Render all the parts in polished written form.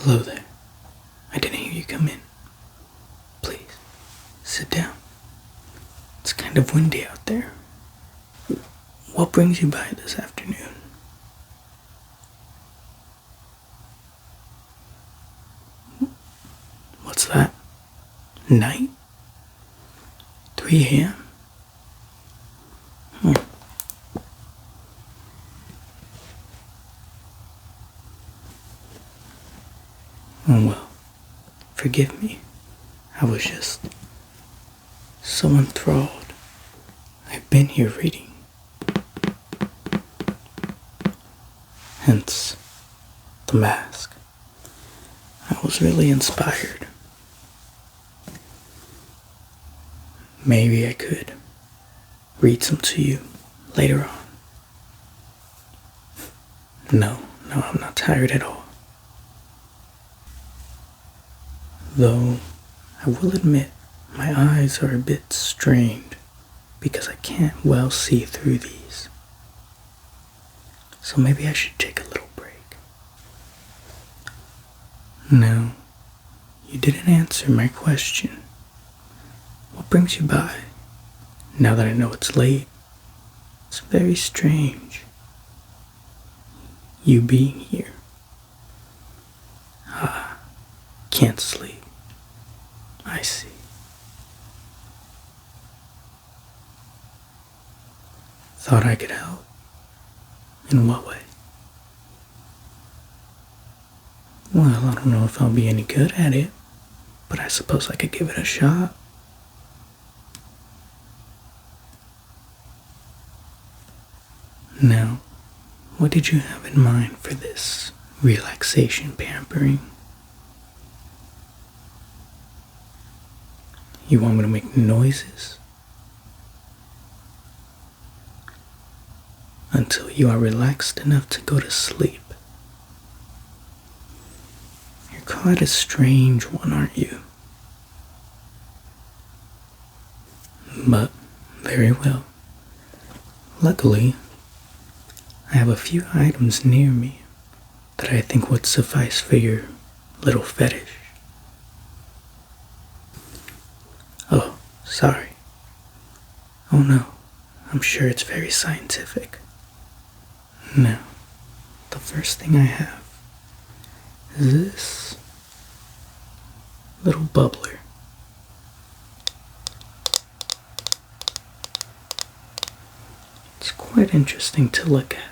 Hello there. I didn't hear you come in. Please, sit down. It's kind of windy out there. What brings you by this afternoon? What's that? Night? 3 a.m.? Oh well, forgive me. I was just so enthralled. I've been here reading. Hence, the mask. I was really inspired. Maybe I could read some to you later on. No, I'm not tired at all. Though, I will admit, my eyes are a bit strained because I can't well see through these. So maybe I should take a little break. No, you didn't answer my question. What brings you by? Now that I know it's late, it's very strange. You being here. Can't sleep. I see. Thought I could help. In what way? Well, I don't know if I'll be any good at it, but I suppose I could give it a shot. Now, what did you have in mind for this relaxation pampering? You want me to make noises? Until you are relaxed enough to go to sleep. You're quite a strange one, aren't you? But, very well. Luckily, I have a few items near me that I think would suffice for your little fetish. Oh, sorry. Oh no, I'm sure it's very scientific. Now, the first thing I have is this little bubbler. It's quite interesting to look at.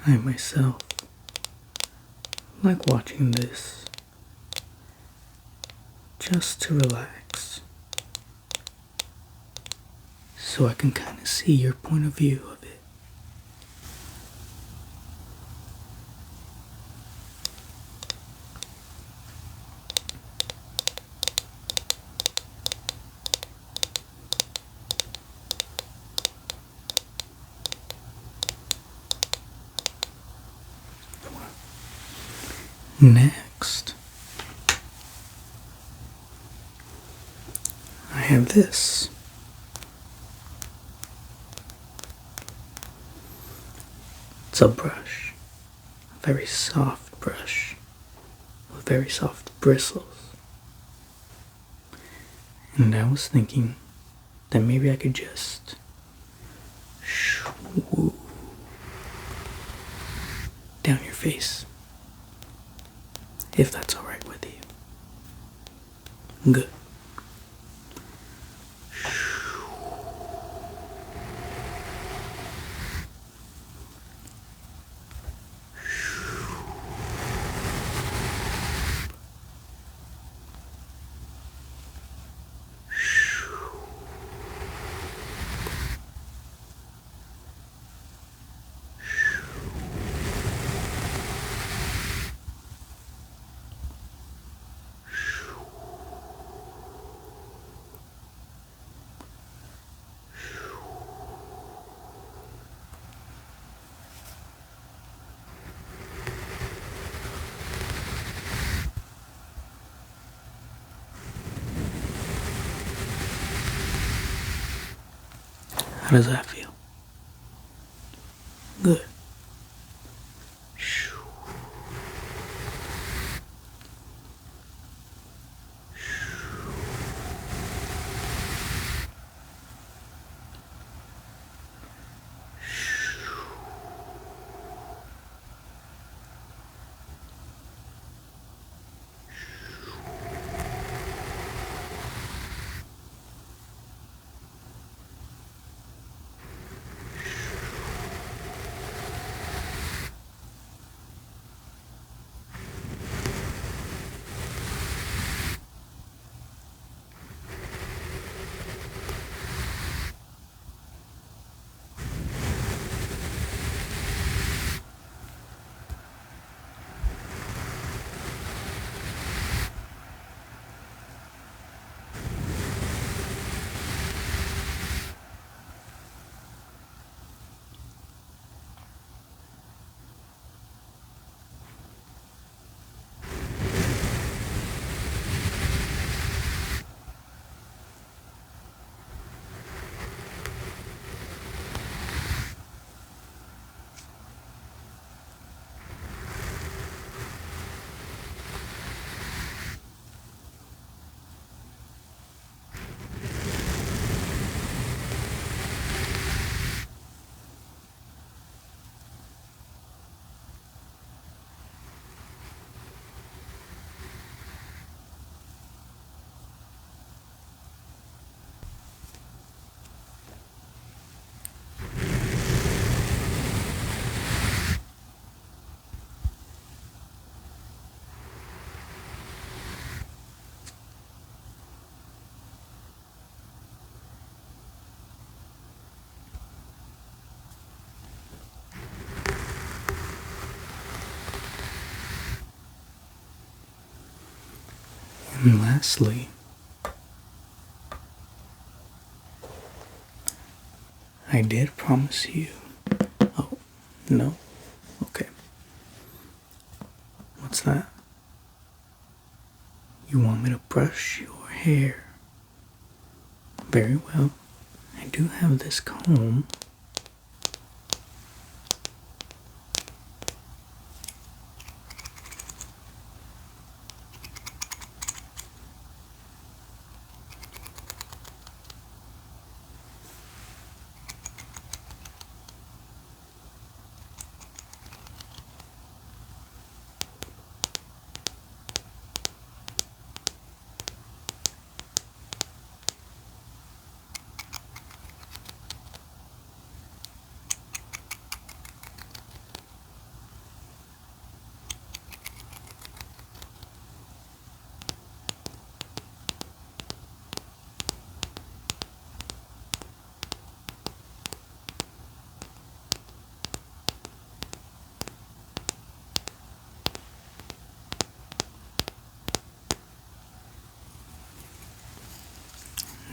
I myself like watching this just to relax, so I can kind of see your point of view of it. Next, I have this. It's a brush, a very soft brush with very soft bristles. And I was thinking that maybe I could just shoo down your face, if that's alright with you. Good. How does that feel? Good. And lastly, I did promise you. Oh, no? Okay. What's that? You want me to brush your hair? Very well. I do have this comb.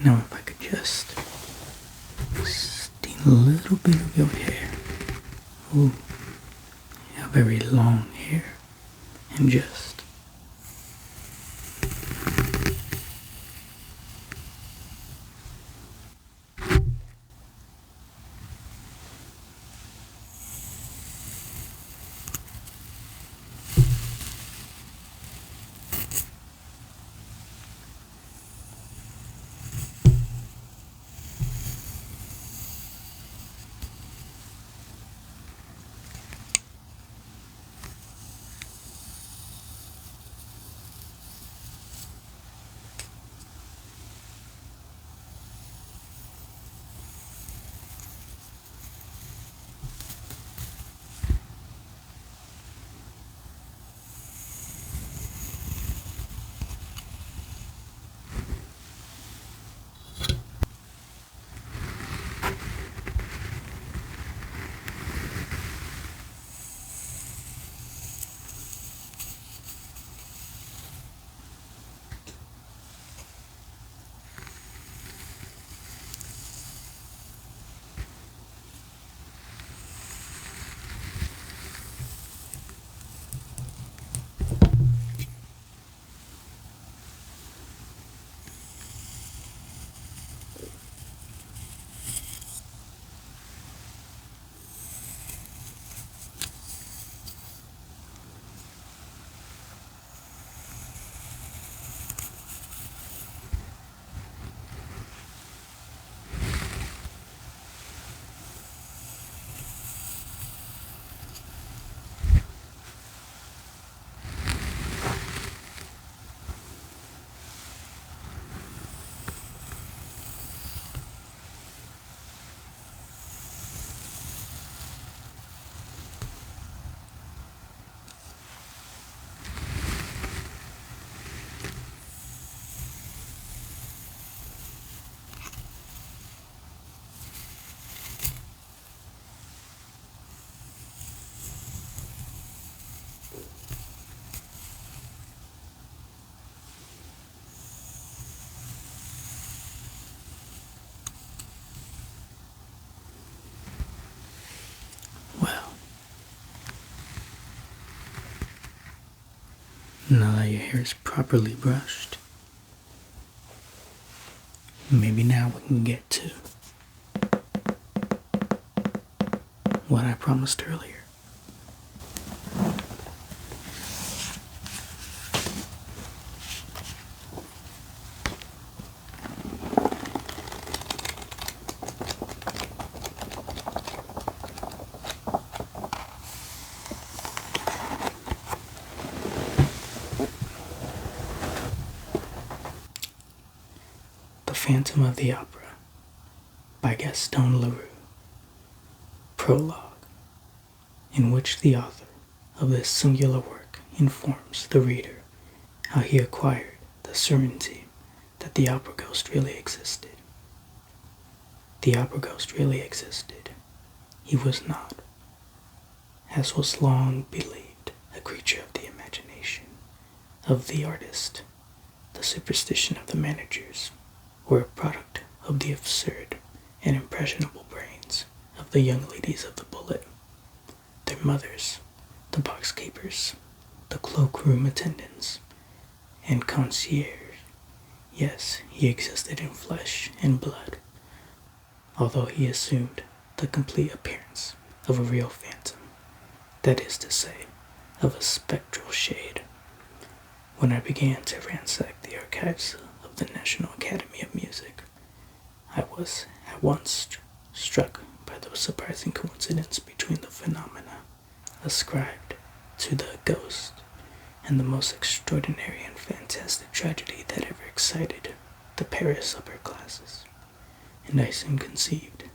Now if I could just steal a little bit of your hair. Ooh, you have very long hair. And just well, now that your hair is properly brushed, maybe now we can get to what I promised earlier. The Phantom of the Opera by Gaston Leroux. Prologue, in which the author of this singular work informs the reader how he acquired the certainty that the opera ghost really existed. The opera ghost really existed. He was not, as was long believed, a creature of the imagination of the artist, the superstition of the managers, or a product of the absurd and impressionable brains of the young ladies of the bullet, their mothers, the box keepers, the cloakroom attendants, and concierge. Yes, he existed in flesh and blood, although he assumed the complete appearance of a real phantom, that is to say, of a spectral shade. When I began to ransack the archives of the National Academy of Music, I was at once struck by the surprising coincidence between the phenomena ascribed to the ghost and the most extraordinary and fantastic tragedy that ever excited the Paris upper classes. And I soon conceived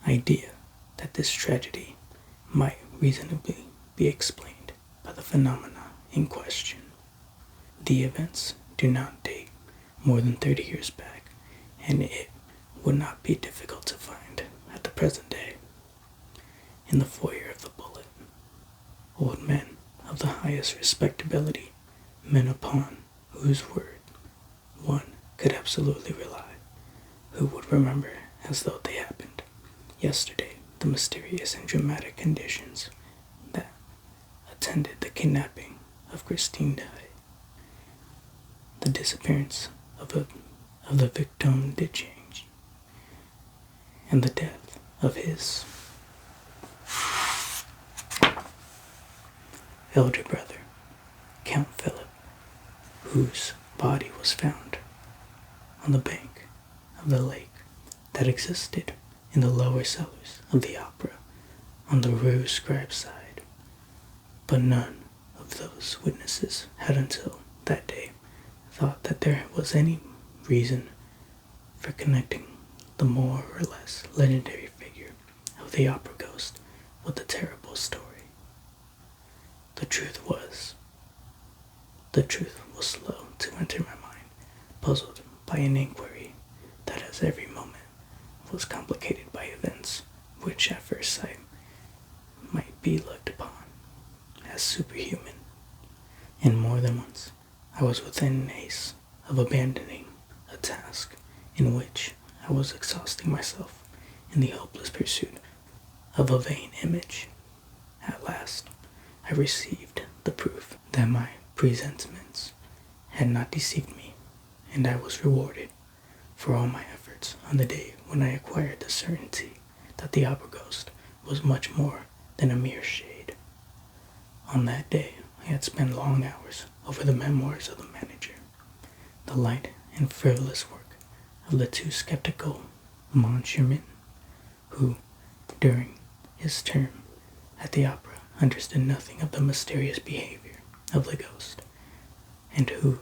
idea that this tragedy might reasonably be explained by the phenomena in question. The events do not date more than 30 years back, and it would not be difficult to find at the present day. In the foyer of the Bullet, old men of the highest respectability, men upon whose word one could absolutely rely, who would remember as though they happened yesterday the mysterious and dramatic conditions that attended the kidnapping of Christine Dye, the disappearance of the victim did change, and the death of his elder brother, Count Philip, whose body was found on the bank of the lake that existed in the lower cellars of the opera on the Rue Scribe side. But none of those witnesses had until that day thought that there was any reason for connecting the more or less legendary figure of the opera ghost with the terrible story. The truth was slow to enter my mind, puzzled by an inquiry that at every moment was complicated by events which at first sight might be looked upon as superhuman. And more than once I was within an ace of abandoning a task in which I was exhausting myself in the hopeless pursuit of a vain image. At last I received the proof that my presentiments had not deceived me, and I was rewarded for all my efforts on the day when I acquired the certainty that the opera ghost was much more than a mere shade. On that day I had spent long hours over the memoirs of the manager, the light and frivolous work of the too skeptical Monsieur Mitten, who, during his term at the opera, understood nothing of the mysterious behavior of the ghost, and who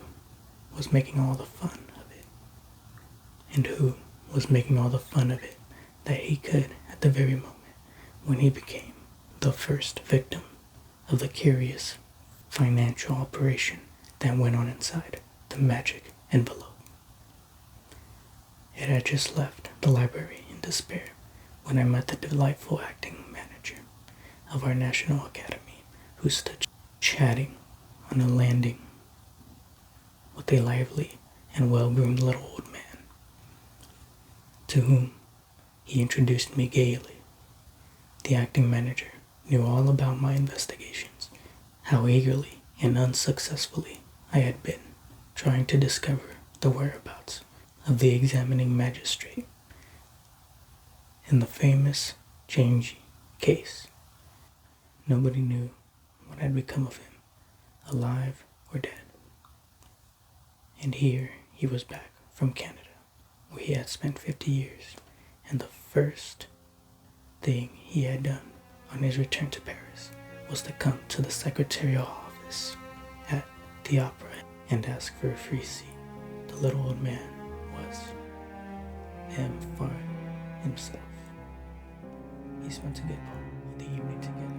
was making all the fun of it, that he could at the very moment when he became the first victim of the curious financial operation that went on inside the magic envelope. It had just left the library in despair when I met the delightful acting manager of our National Academy, who stood chatting on the landing with a lively and well-groomed little old man, to whom he introduced me gaily. The acting manager knew all about my investigations, how eagerly and unsuccessfully I had been trying to discover the whereabouts of the examining magistrate in the famous Changey case. Nobody knew what had become of him, alive or dead. And here he was back from Canada, where he had spent 50 years, and the first thing he had done on his return to Paris was to come to the secretarial office at the opera and ask for a free seat. The little old man was fine himself. He spent a good part of the evening together